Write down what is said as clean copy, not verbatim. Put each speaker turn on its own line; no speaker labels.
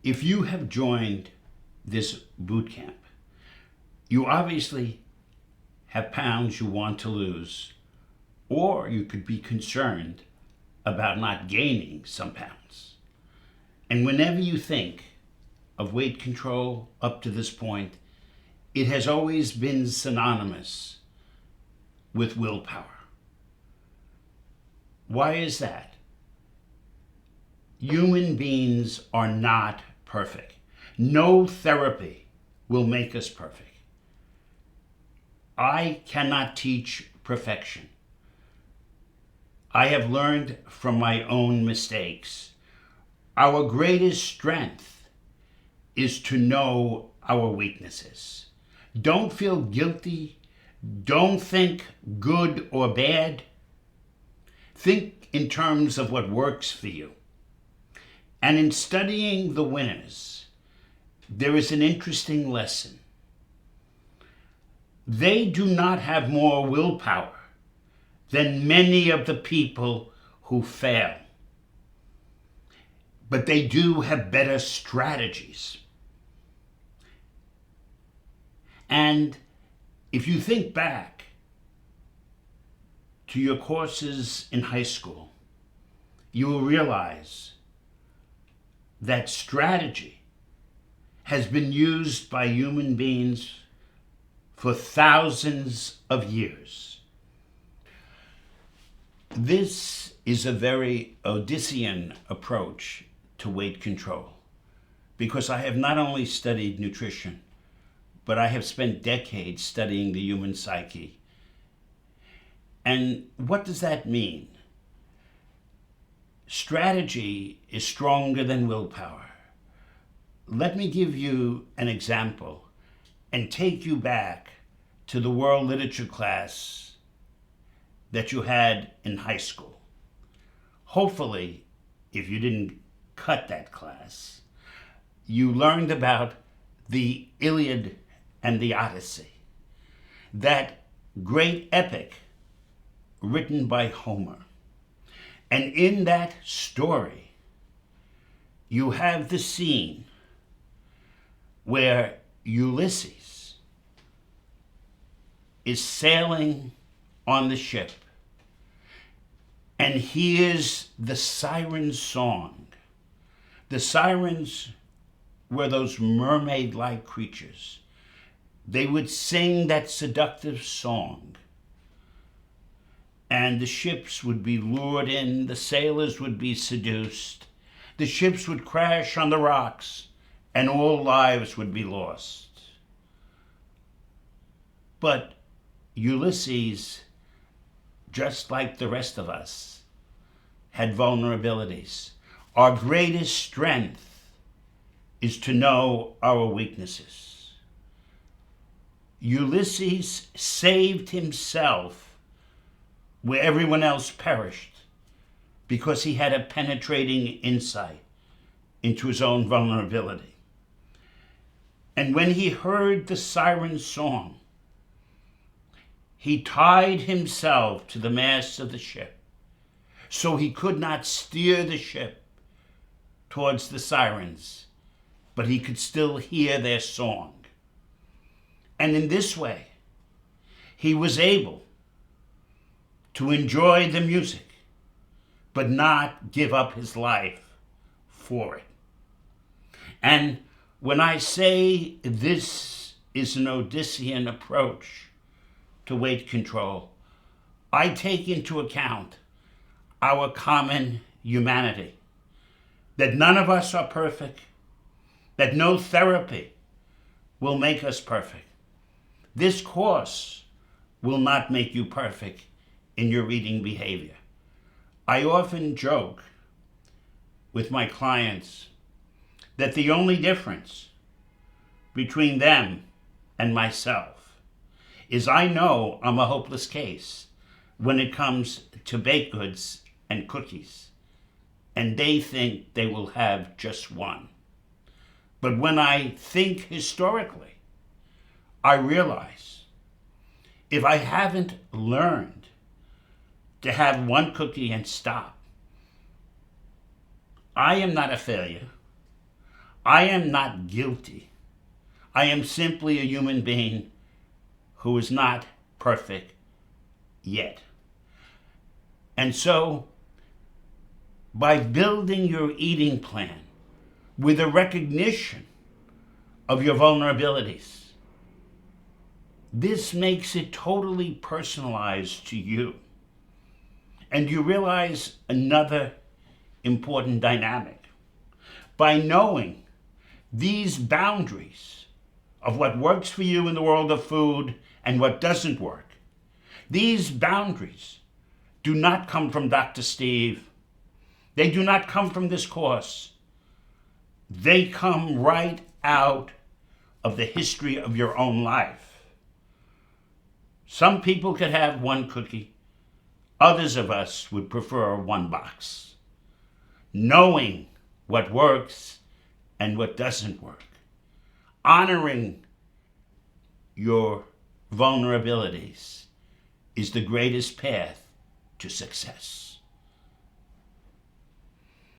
If you have joined this boot camp, you obviously have pounds you want to lose, or you could be concerned about not gaining some pounds. And whenever you think of weight control up to this point, it has always been synonymous with willpower. Why is that? Human beings are not perfect. No therapy will make us perfect. I cannot teach perfection. I have learned from my own mistakes. Our greatest strength is to know our weaknesses. Don't feel guilty. Don't think good or bad. Think in terms of what works for you. And in studying the winners, there is an interesting lesson. They do not have more willpower than many of the people who fail. But they do have better strategies. And if you think back to your courses in high school, you will realize that strategy has been used by human beings for thousands of years. This is a very Odyssean approach to weight control, because I have not only studied nutrition, but I have spent decades studying the human psyche. And what does that mean? Strategy is stronger than willpower. Let me give you an example and take you back to the world literature class that you had in high school. Hopefully, if you didn't cut that class, you learned about the Iliad and the Odyssey, that great epic written by Homer. And in that story, you have the scene where Ulysses is sailing on the ship and hears the siren song. The sirens were those mermaid-like creatures. They would sing that seductive song, and the ships would be lured in, the sailors would be seduced, the ships would crash on the rocks, and all lives would be lost. But Ulysses, just like the rest of us, had vulnerabilities. Our greatest strength is to know our weaknesses. Ulysses saved himself where everyone else perished because he had a penetrating insight into his own vulnerability. And when he heard the siren song, he tied himself to the mast of the ship so he could not steer the ship towards the sirens, but he could still hear their song. And in this way, he was able to enjoy the music, but not give up his life for it. And when I say this is an Odyssean approach to weight control, I take into account our common humanity, that none of us are perfect, that no therapy will make us perfect. This course will not make you perfect in your eating behavior. I often joke with my clients that the only difference between them and myself is I know I'm a hopeless case when it comes to baked goods and cookies, and they think they will have just one. But when I think historically, I realize if I haven't learned to have one cookie and stop, I am not a failure. I am not guilty. I am simply a human being who is not perfect yet. And so, by building your eating plan with a recognition of your vulnerabilities, this makes it totally personalized to you. And you realize another important dynamic. By knowing these boundaries of what works for you in the world of food and what doesn't work, these boundaries do not come from Dr. Steve. They do not come from this course. They come right out of the history of your own life. Some people could have one cookie. Others of us would prefer one box. Knowing what works and what doesn't work. Honoring your vulnerabilities is the greatest path to success.